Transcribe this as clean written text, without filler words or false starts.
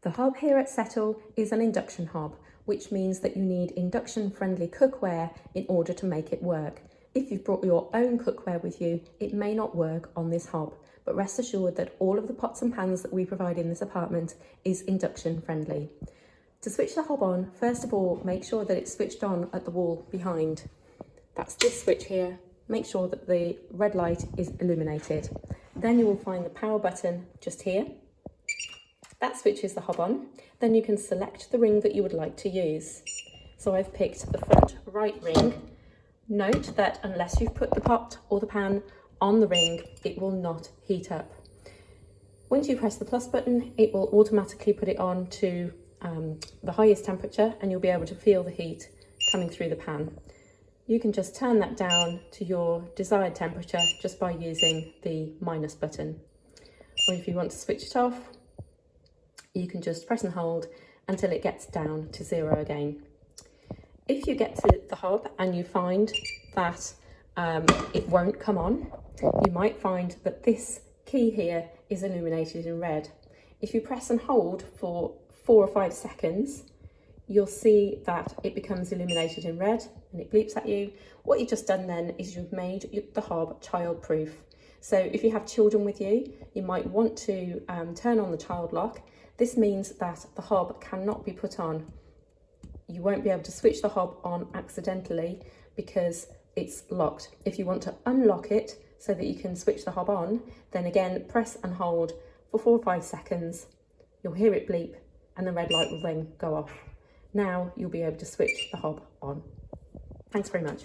The hob here at SETL is an induction hob, which means that you need induction-friendly cookware in order to make it work. If you've brought your own cookware with you, it may not work on this hob, but rest assured that all of the pots and pans that we provide in this apartment is induction-friendly. To switch the hob on, first of all, make sure that it's switched on at the wall behind. That's this switch here. Make sure that the red light is illuminated. Then you will find the power button just here. That switches the hob on. Then you can select the ring that you would like to use. So I've picked the front right ring. Note that unless you've put the pot or the pan on the ring, it will not heat up. Once you press the plus button, it will automatically put it on to the highest temperature, and you'll be able to feel the heat coming through the pan. You can just turn that down to your desired temperature just by using the minus button. Or if you want to switch it off, you can just press and hold until it gets down to 0 again. If you get to the hob and you find that it won't come on, you might find that this key here is illuminated in red. If you press and hold for 4 or 5 seconds, you'll see that it becomes illuminated in red and it bleeps at you. What you've just done then is you've made the hob child-proof. So if you have children with you, you might want to turn on the child lock. This means that the hob cannot be put on. You won't be able to switch the hob on accidentally because it's locked. If you want to unlock it so that you can switch the hob on, then again, press and hold for 4 or 5 seconds. You'll hear it bleep and the red light will then go off. Now you'll be able to switch the hob on. Thanks very much.